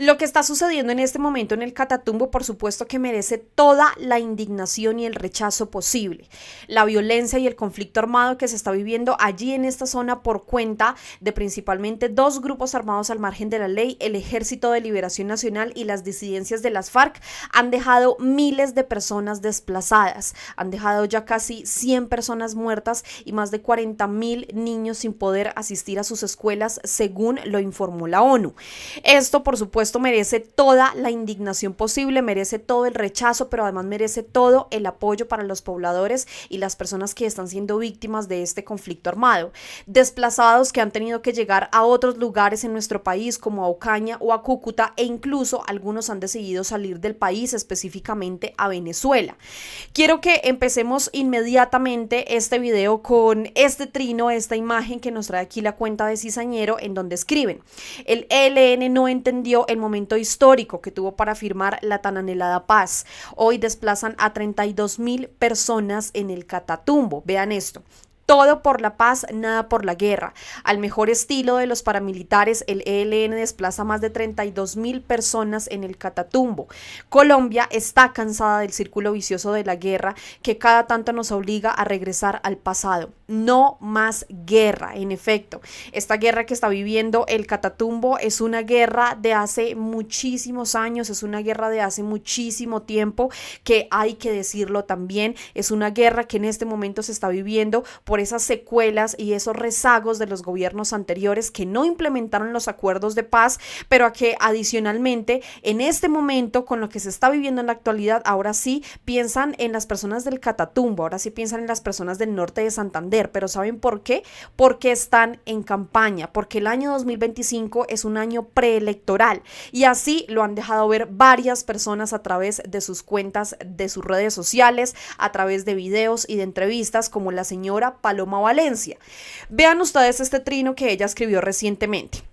Lo que está sucediendo en este momento en el Catatumbo, por supuesto que merece toda la indignación y el rechazo posible. La violencia y el conflicto armado que se está viviendo allí en esta zona por cuenta de principalmente dos grupos armados al margen de la ley, el Ejército de Liberación Nacional y las disidencias de las FARC, han dejado miles de personas desplazadas, han dejado ya casi 100 personas muertas y más de 40.000 niños sin poder asistir a sus escuelas, según lo informó la ONU. Esto, por supuesto, merece toda la indignación posible, merece todo el rechazo, pero además merece todo el apoyo para los pobladores y las personas que están siendo víctimas de este conflicto armado. Desplazados que han tenido que llegar a otros lugares en nuestro país, como a Ocaña o a Cúcuta, e incluso algunos han decidido salir del país, específicamente a Venezuela. Quiero que empecemos inmediatamente este video con este trino, esta imagen que nos trae aquí la cuenta de Cizañero, en donde escriben: el ELN no entendió el momento histórico que tuvo para firmar la tan anhelada paz. Hoy desplazan a 32.000 personas en el Catatumbo. Vean esto. Todo por la paz, nada por la guerra. Al mejor estilo de los paramilitares, el ELN desplaza más de 32.000 personas en el Catatumbo. Colombia está cansada del círculo vicioso de la guerra que cada tanto nos obliga a regresar al pasado. No más guerra, en efecto. Esta guerra que está viviendo el Catatumbo es una guerra de hace muchísimos años, es una guerra de hace muchísimo tiempo, que hay que decirlo también, es una guerra que en este momento se está viviendo por esas secuelas y esos rezagos de los gobiernos anteriores que no implementaron los acuerdos de paz, pero a que adicionalmente en este momento, con lo que se está viviendo en la actualidad, ahora sí piensan en las personas del Catatumbo, ahora sí piensan en las personas del norte de Santander. Pero ¿saben por qué? Porque están en campaña, porque el año 2025 es un año preelectoral, y así lo han dejado ver varias personas a través de sus cuentas, de sus redes sociales, a través de videos y de entrevistas, como la señora Paloma Valencia. Vean ustedes este trino que ella escribió recientemente.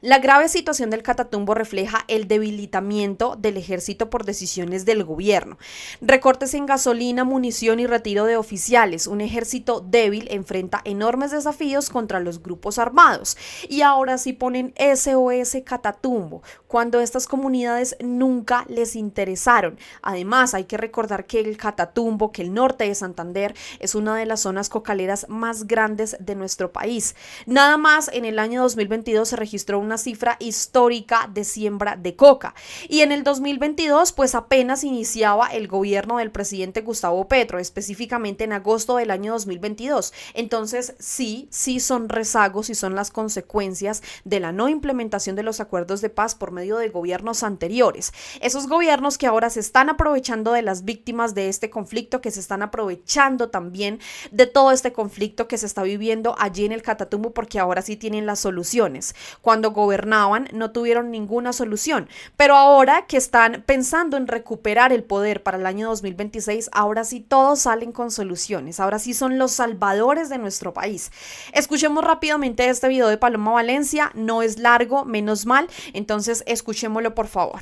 La grave situación del Catatumbo refleja el debilitamiento del ejército por decisiones del gobierno. Recortes en gasolina, munición y retiro de oficiales. Un ejército débil enfrenta enormes desafíos contra los grupos armados. Y ahora sí ponen SOS Catatumbo, cuando estas comunidades nunca les interesaron. Además, hay que recordar que el Catatumbo, que el norte de Santander, es una de las zonas cocaleras más grandes de nuestro país. Nada más en el año 2022 se registró una cifra histórica de siembra de coca, y en el 2022 pues apenas iniciaba el gobierno del presidente Gustavo Petro, específicamente en agosto del año 2022. Entonces sí son rezagos y son las consecuencias de la no implementación de los acuerdos de paz por medio de gobiernos anteriores, esos gobiernos que ahora se están aprovechando de las víctimas de este conflicto, que se están aprovechando también de todo este conflicto que se está viviendo allí en el Catatumbo, porque ahora sí tienen las soluciones. Cuando gobernaban no tuvieron ninguna solución, pero ahora que están pensando en recuperar el poder para el año 2026, ahora sí todos salen con soluciones, ahora sí son los salvadores de nuestro país. Escuchemos rápidamente este video de Paloma Valencia, no es largo, menos mal, entonces escuchémoslo por favor.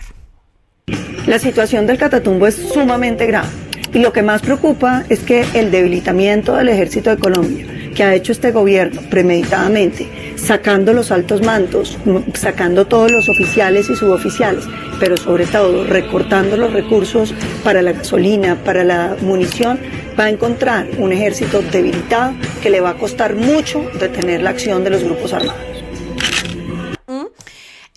La situación del Catatumbo es sumamente grave, y lo que más preocupa es que el debilitamiento del Ejército de Colombia, que ha hecho este gobierno premeditadamente, sacando los altos mandos, sacando todos los oficiales y suboficiales, pero sobre todo recortando los recursos para la gasolina, para la munición, va a encontrar un ejército debilitado que le va a costar mucho detener la acción de los grupos armados.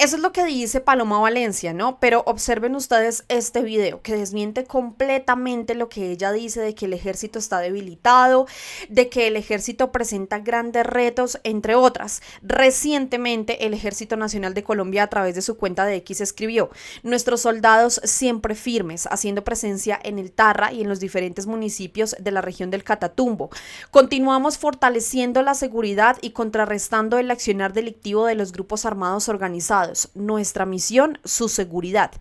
Eso es lo que dice Paloma Valencia, ¿no? Pero observen ustedes este video que desmiente completamente lo que ella dice de que el ejército está debilitado, de que el ejército presenta grandes retos, entre otras. Recientemente el Ejército Nacional de Colombia, a través de su cuenta de X, escribió: nuestros soldados siempre firmes, haciendo presencia en el Tarra y en los diferentes municipios de la región del Catatumbo. Continuamos fortaleciendo la seguridad y contrarrestando el accionar delictivo de los grupos armados organizados. Nuestra misión, su seguridad.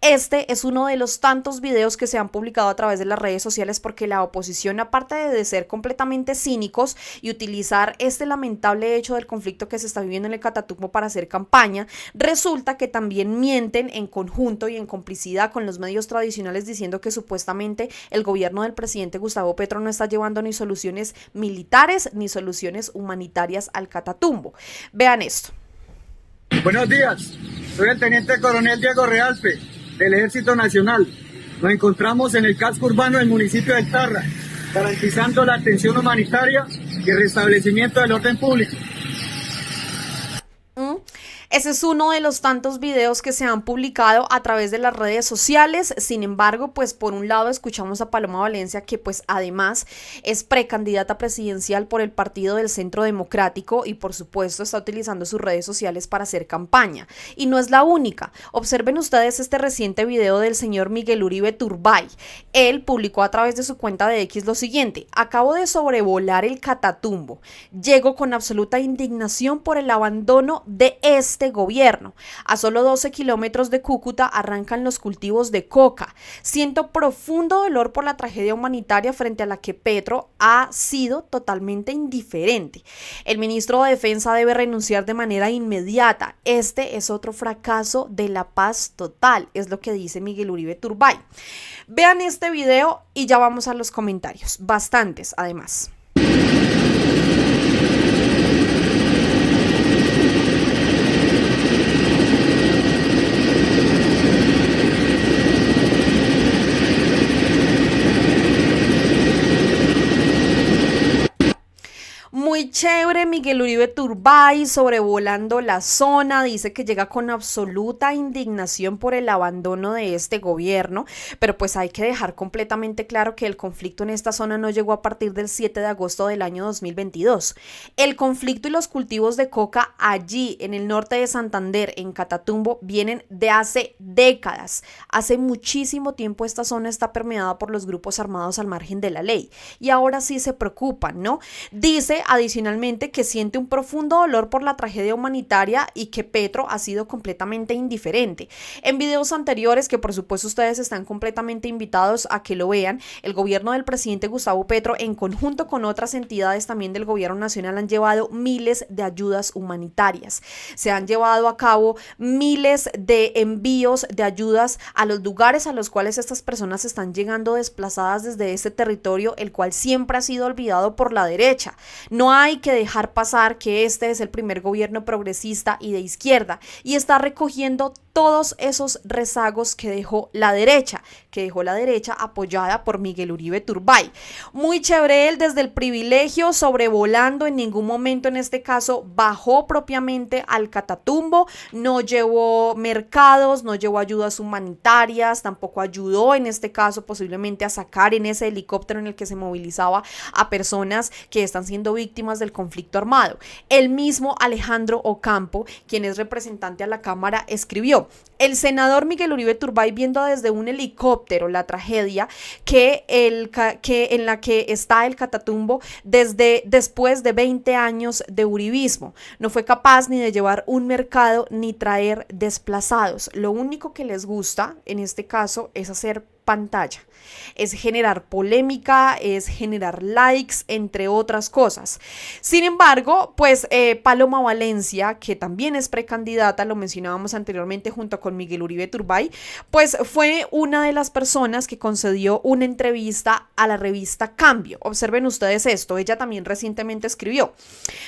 Este es uno de los tantos videos que se han publicado a través de las redes sociales, porque la oposición, aparte de ser completamente cínicos y utilizar este lamentable hecho del conflicto que se está viviendo en el Catatumbo para hacer campaña, resulta que también mienten en conjunto y en complicidad con los medios tradicionales, diciendo que supuestamente el gobierno del presidente Gustavo Petro no está llevando ni soluciones militares ni soluciones humanitarias al Catatumbo. Vean esto. Buenos días, soy el teniente coronel Diego Realpe, del Ejército Nacional. Nos encontramos en el casco urbano del municipio de Tarra, garantizando la atención humanitaria y el restablecimiento del orden público. Ese es uno de los tantos videos que se han publicado a través de las redes sociales. Sin embargo, pues por un lado escuchamos a Paloma Valencia, que pues además es precandidata presidencial por el Partido del Centro Democrático y por supuesto está utilizando sus redes sociales para hacer campaña. Y no es la única. Observen ustedes este reciente video del señor Miguel Uribe Turbay. Él publicó a través de su cuenta de X lo siguiente: acabo de sobrevolar el Catatumbo. Llego con absoluta indignación por el abandono de este gobierno. A solo 12 kilómetros de Cúcuta arrancan los cultivos de coca. Siento profundo dolor por la tragedia humanitaria frente a la que Petro ha sido totalmente indiferente. El ministro de Defensa debe renunciar de manera inmediata. Este es otro fracaso de la paz total, es lo que dice Miguel Uribe Turbay. Vean este video y ya vamos a los comentarios, bastantes además. Muy chévere Miguel Uribe Turbay sobrevolando la zona, dice que llega con absoluta indignación por el abandono de este gobierno, pero pues hay que dejar completamente claro que el conflicto en esta zona no llegó a partir del 7 de agosto del año 2022. El conflicto y los cultivos de coca allí en el norte de Santander, en Catatumbo, vienen de hace décadas. Hace muchísimo tiempo esta zona está permeada por los grupos armados al margen de la ley y ahora sí se preocupan, ¿no? Dice adicionalmente que siente un profundo dolor por la tragedia humanitaria y que Petro ha sido completamente indiferente. En videos anteriores, que por supuesto ustedes están completamente invitados a que lo vean, el gobierno del presidente Gustavo Petro, en conjunto con otras entidades también del gobierno nacional, han llevado miles de ayudas humanitarias. Se han llevado a cabo miles de envíos de ayudas a los lugares a los cuales estas personas están llegando desplazadas desde este territorio, el cual siempre ha sido olvidado por la derecha. No hay que dejar pasar que este es el primer gobierno progresista y de izquierda y está recogiendo todos esos rezagos que dejó la derecha apoyada por Miguel Uribe Turbay. Muy chévere él desde el privilegio, sobrevolando, en ningún momento en este caso bajó propiamente al Catatumbo, no llevó mercados, no llevó ayudas humanitarias, tampoco ayudó en este caso posiblemente a sacar en ese helicóptero en el que se movilizaba a personas que están siendo víctimas del conflicto armado. El mismo Alejandro Ocampo, quien es representante a la Cámara, escribió: el senador Miguel Uribe Turbay, viendo desde un helicóptero la tragedia en la que está el Catatumbo después de 20 años de uribismo, no fue capaz ni de llevar un mercado ni traer desplazados. Lo único que les gusta en este caso es hacer pantalla, es generar polémica, es generar likes, entre otras cosas. Sin embargo, pues Paloma Valencia, que también es precandidata, lo mencionábamos anteriormente junto con Miguel Uribe Turbay, pues fue una de las personas que concedió una entrevista a la revista Cambio. Observen ustedes esto, ella también recientemente escribió: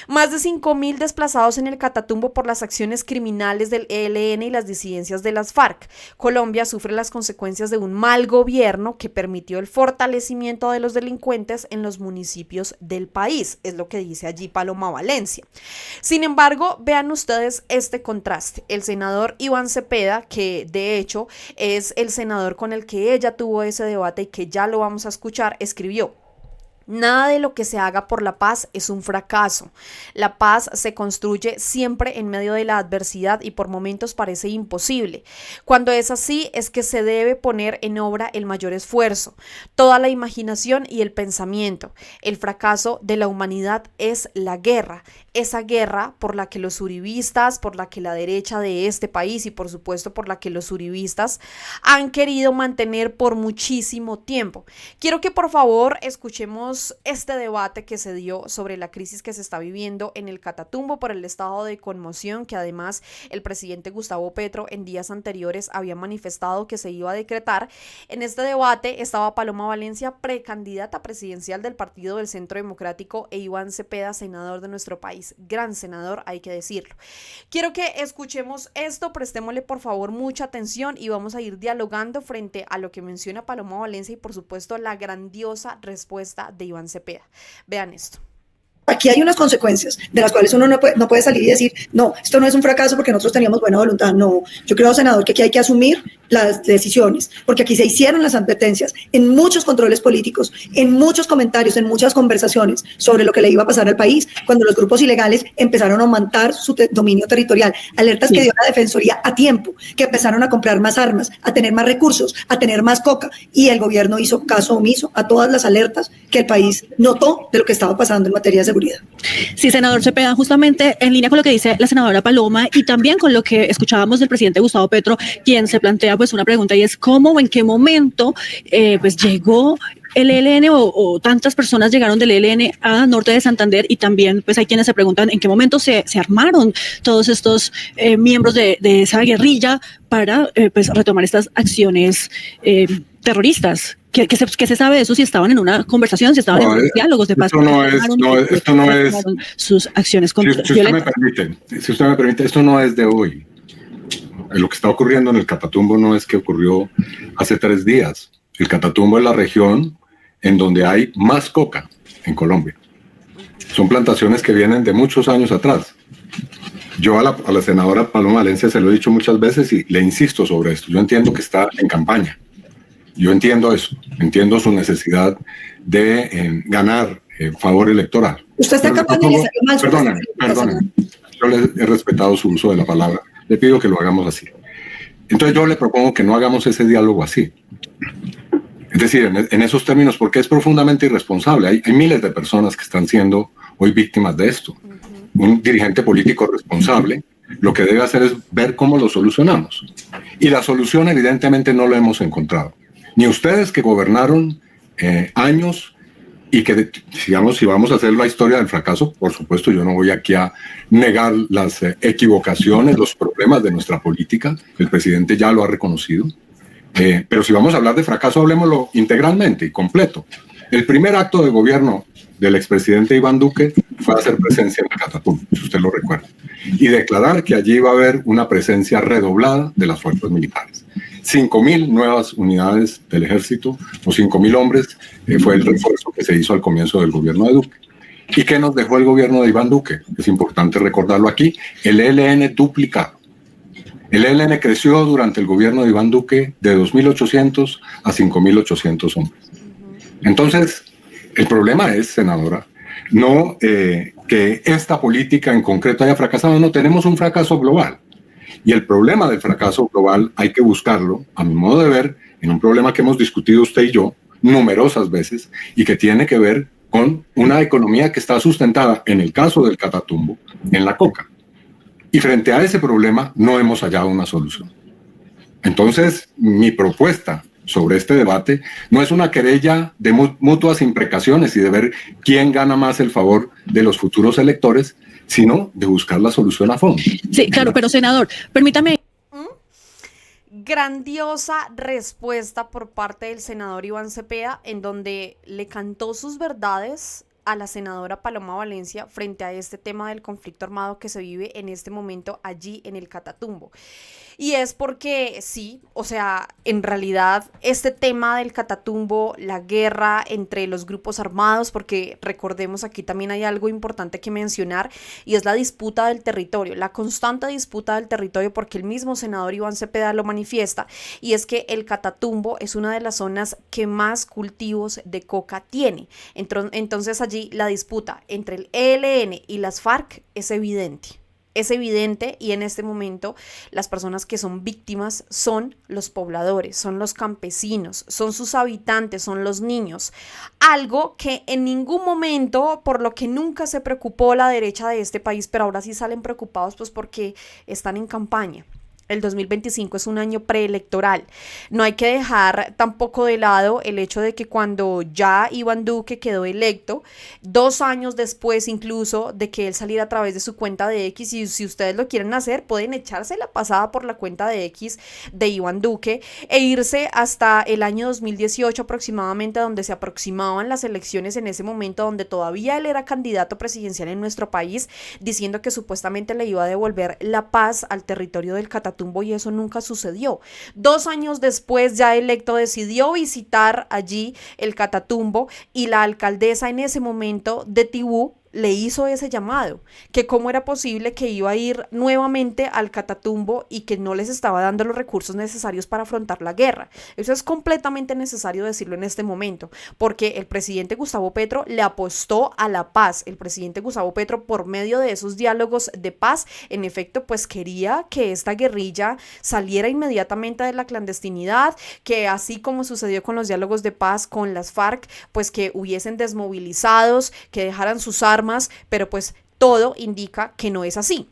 más de 5.000 desplazados en el Catatumbo por las acciones criminales del ELN y las disidencias de las FARC. Colombia sufre las consecuencias de un mal gobierno que permitió el fortalecimiento de los delincuentes en los municipios del país, es lo que dice allí Paloma Valencia. Sin embargo, vean ustedes este contraste. El senador Iván Cepeda, que de hecho es el senador con el que ella tuvo ese debate y que ya lo vamos a escuchar, escribió: nada de lo que se haga por la paz es un fracaso. La paz se construye siempre en medio de la adversidad y por momentos parece imposible. Cuando es así, es que se debe poner en obra el mayor esfuerzo, toda la imaginación y el pensamiento. El fracaso de la humanidad es la guerra, esa guerra por la que los uribistas, por la que la derecha de este país y por supuesto por la que los uribistas han querido mantener por muchísimo tiempo. Quiero que por favor escuchemos este debate que se dio sobre la crisis que se está viviendo en el Catatumbo por el estado de conmoción que además el presidente Gustavo Petro en días anteriores había manifestado que se iba a decretar. En este debate estaba Paloma Valencia, precandidata presidencial del Partido del Centro Democrático, e Iván Cepeda, senador de nuestro país. país. Gran senador, hay que decirlo. Quiero que escuchemos esto, prestémosle por favor mucha atención y vamos a ir dialogando frente a lo que menciona Paloma Valencia y por supuesto la grandiosa respuesta de Iván Cepeda. Vean esto. Aquí hay unas consecuencias de las cuales uno no puede salir y decir, no, esto no es un fracaso porque nosotros teníamos buena voluntad. No, yo creo, senador, que aquí hay que asumir las decisiones, porque aquí se hicieron las advertencias en muchos controles políticos, en muchos comentarios, en muchas conversaciones sobre lo que le iba a pasar al país cuando los grupos ilegales empezaron a aumentar su dominio territorial. Alertas que dio la Defensoría a tiempo, que empezaron a comprar más armas, a tener más recursos, a tener más coca, y el gobierno hizo caso omiso a todas las alertas que el país notó de lo que estaba pasando en materia de seguridad. Sí, senador Cepeda, justamente en línea con lo que dice la senadora Paloma y también con lo que escuchábamos del presidente Gustavo Petro, quien se plantea pues una pregunta y es cómo o en qué momento pues llegó el ELN o tantas personas llegaron del ELN a norte de Santander, y también pues hay quienes se preguntan en qué momento se armaron todos estos miembros de esa guerrilla para pues retomar estas acciones terroristas. ¿Qué se sabe de eso? Si estaban en una conversación, si estaban en diálogos de paz. Esto no es sus acciones si usted me permite, esto no es de hoy. Lo que está ocurriendo en el Catatumbo no es que ocurrió hace 3 días. El Catatumbo es la región en donde hay más coca en Colombia. Son plantaciones que vienen de muchos años atrás. Yo a la senadora Paloma Valencia se lo he dicho muchas veces y le insisto sobre esto. Yo entiendo que está en campaña. Yo entiendo eso. Entiendo su necesidad de ganar favor electoral. Usted está en campaña y le salió mal. Perdóneme. Yo le he respetado su uso de la palabra. Le pido que lo hagamos así. Entonces yo le propongo que no hagamos ese diálogo así. Es decir, en esos términos, porque es profundamente irresponsable. Hay miles de personas que están siendo hoy víctimas de esto. Un dirigente político responsable lo que debe hacer es ver cómo lo solucionamos. Y la solución evidentemente no la hemos encontrado. Ni ustedes que gobernaron años y que, digamos, si vamos a hacer la historia del fracaso, por supuesto, yo no voy aquí a negar las equivocaciones, los problemas de nuestra política, el presidente ya lo ha reconocido, pero si vamos a hablar de fracaso, hablemoslo integralmente y completo. El primer acto de gobierno del expresidente Iván Duque fue hacer presencia en el Catatumbo, si usted lo recuerda, y declarar que allí iba a haber una presencia redoblada de las fuerzas militares. 5.000 nuevas unidades del ejército, o 5.000 hombres, fue el refuerzo que se hizo al comienzo del gobierno de Duque. ¿Y qué nos dejó el gobierno de Iván Duque? Es importante recordarlo aquí, el ELN duplicado. El ELN creció durante el gobierno de Iván Duque de 2.800 a 5.800 hombres. Entonces, el problema es, senadora, no que esta política en concreto haya fracasado, no, tenemos un fracaso global. Y el problema del fracaso global hay que buscarlo, a mi modo de ver, en un problema que hemos discutido usted y yo numerosas veces y que tiene que ver con una economía que está sustentada, en el caso del Catatumbo, en la coca. Y frente a ese problema no hemos hallado una solución. Entonces, mi propuesta sobre este debate no es una querella de mutuas imprecaciones y de ver quién gana más el favor de los futuros electores, sino de buscar la solución a fondo. Sí, claro, pero senador, permítame. Grandiosa respuesta por parte del senador Iván Cepeda, en donde le cantó sus verdades a la senadora Paloma Valencia frente a este tema del conflicto armado que se vive en este momento allí en el Catatumbo. Y es porque sí, o sea, en realidad este tema del Catatumbo, la guerra entre los grupos armados, porque recordemos aquí también hay algo importante que mencionar y es la disputa del territorio, la constante disputa del territorio, porque el mismo senador Iván Cepeda lo manifiesta, y es que el Catatumbo es una de las zonas que más cultivos de coca tiene. Entonces allí la disputa entre el ELN y las FARC es evidente. Es evidente, y en este momento las personas que son víctimas son los pobladores, son los campesinos, son sus habitantes, son los niños. Algo que en ningún momento, por lo que nunca se preocupó la derecha de este país, pero ahora sí salen preocupados pues porque están en campaña. El 2025 es un año preelectoral. No hay que dejar tampoco de lado el hecho de que cuando ya Iván Duque quedó electo, 2 años después incluso de que él saliera a través de su cuenta de X, y si ustedes lo quieren hacer, pueden echarse la pasada por la cuenta de X de Iván Duque e irse hasta el año 2018 aproximadamente, donde se aproximaban las elecciones en ese momento, donde todavía él era candidato presidencial en nuestro país, diciendo que supuestamente le iba a devolver la paz al territorio del Catatumbo, y eso nunca sucedió. 2 años después, ya electo, decidió visitar allí el Catatumbo, y la alcaldesa en ese momento de Tibú le hizo ese llamado, que cómo era posible que iba a ir nuevamente al Catatumbo y que no les estaba dando los recursos necesarios para afrontar la guerra. Eso es completamente necesario decirlo en este momento, porque el presidente Gustavo Petro le apostó a la paz. El presidente Gustavo Petro, por medio de esos diálogos de paz, en efecto, pues quería que esta guerrilla saliera inmediatamente de la clandestinidad, que así como sucedió con los diálogos de paz con las FARC, pues que hubiesen desmovilizados, que dejaran sus armas, pero pues todo indica que no es así.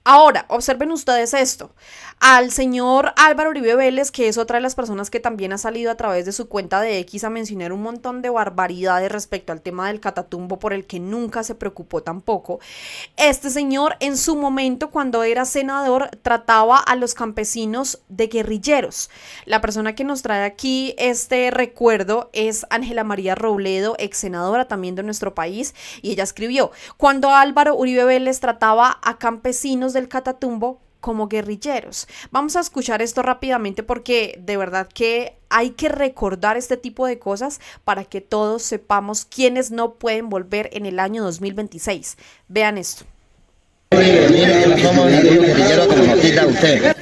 Ahora, observen ustedes esto. Al señor Álvaro Uribe Vélez, que es otra de las personas que también ha salido a través de su cuenta de X a mencionar un montón de barbaridades respecto al tema del Catatumbo, por el que nunca se preocupó tampoco. Este señor, en su momento, cuando era senador, trataba a los campesinos de guerrilleros. La persona que nos trae aquí este recuerdo es Ángela María Robledo, ex senadora también de nuestro país, y ella escribió: cuando Álvaro Uribe Vélez trataba a campesinos del Catatumbo como guerrilleros. Vamos a escuchar esto rápidamente, porque de verdad que hay que recordar este tipo de cosas para que todos sepamos quiénes no pueden volver en el año 2026. Vean esto.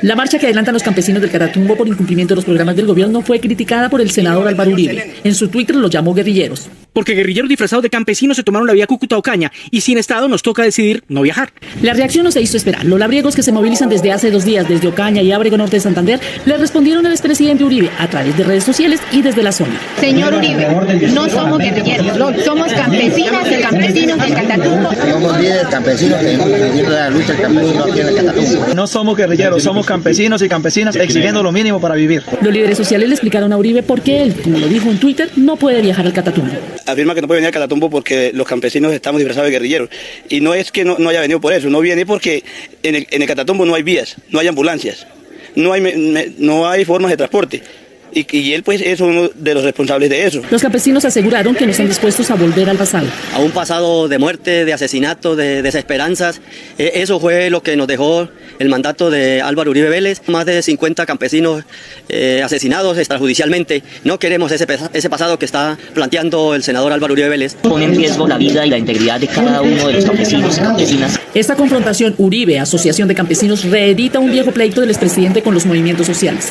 La marcha que adelantan los campesinos del Catatumbo por incumplimiento de los programas del gobierno fue criticada por el senador Álvaro Uribe. En su Twitter los llamó guerrilleros. Porque guerrilleros disfrazados de campesinos se tomaron la vía Cúcuta-Ocaña y sin Estado nos toca decidir no viajar. La reacción no se hizo esperar. Los labriegos, que se movilizan desde hace 2 días desde Ocaña y Ábrego Norte de Santander, le respondieron al expresidente Uribe a través de redes sociales y desde la zona. Señor Uribe, no somos guerrilleros, somos campesinas y campesinos del Catatumbo. Somos líderes campesinos que hemos vivido la lucha del campesino aquí en el Catatumbo. No somos guerrilleros, somos campesinos y campesinas exigiendo lo mínimo para vivir. Los líderes sociales le explicaron a Uribe por qué él, como lo dijo en Twitter, no puede viajar al Catatumbo. Afirma que no puede venir al Catatumbo porque los campesinos estamos disfrazados de guerrilleros. Y no es que no haya venido por eso, no viene porque en el Catatumbo no hay vías, no hay ambulancias, no hay formas de transporte. Y él pues es uno de los responsables de eso. Los campesinos aseguraron que no están dispuestos a volver al pasado. A un pasado de muerte, de asesinato, de desesperanzas. Eso fue lo que nos dejó el mandato de Álvaro Uribe Vélez. Más de 50 campesinos asesinados extrajudicialmente. No queremos ese pasado que está planteando el senador Álvaro Uribe Vélez. Pone en riesgo la vida y la integridad de cada uno de los campesinos y campesinas. Esta confrontación Uribe, Asociación de Campesinos, reedita un viejo pleito del expresidente con los movimientos sociales.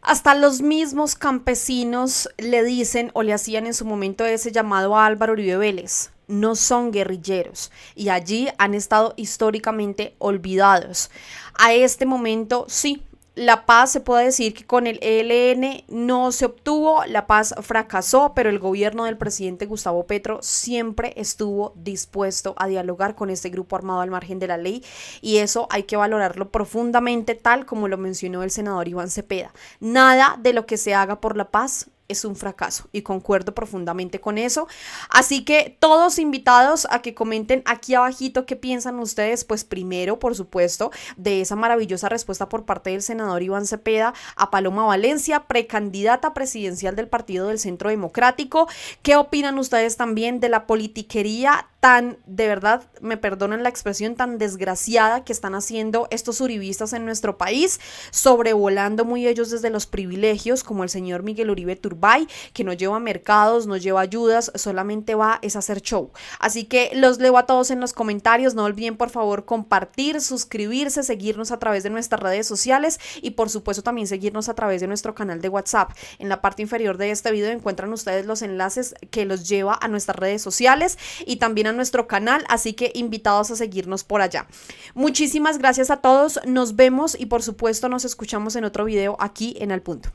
Hasta los mismos campesinos le dicen o le hacían en su momento ese llamado a Álvaro Uribe Vélez. No son guerrilleros, y allí han estado históricamente olvidados. A este momento, sí, la paz se puede decir que con el ELN no se obtuvo, la paz fracasó, pero el gobierno del presidente Gustavo Petro siempre estuvo dispuesto a dialogar con este grupo armado al margen de la ley, y eso hay que valorarlo profundamente, tal como lo mencionó el senador Iván Cepeda. Nada de lo que se haga por la paz es un fracaso, y concuerdo profundamente con eso. Así que todos invitados a que comenten aquí abajito qué piensan ustedes, pues primero, por supuesto, de esa maravillosa respuesta por parte del senador Iván Cepeda a Paloma Valencia, precandidata presidencial del Partido del Centro Democrático. ¿Qué opinan ustedes también de la politiquería tan, de verdad, me perdonan la expresión, tan desgraciada que están haciendo estos uribistas en nuestro país, sobrevolando muy ellos desde los privilegios, como el señor Miguel Uribe Turbay, que no lleva mercados, no lleva ayudas, solamente va es a hacer show? Así que los leo a todos en los comentarios. No olviden por favor compartir, suscribirse, seguirnos a través de nuestras redes sociales y por supuesto también seguirnos a través de nuestro canal de WhatsApp. En la parte inferior de este video encuentran ustedes los enlaces que los lleva a nuestras redes sociales y también a nuestro canal, así que invitados a seguirnos por allá. Muchísimas gracias a todos, nos vemos y por supuesto nos escuchamos en otro video aquí en Al Punto.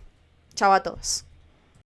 Chao a todos.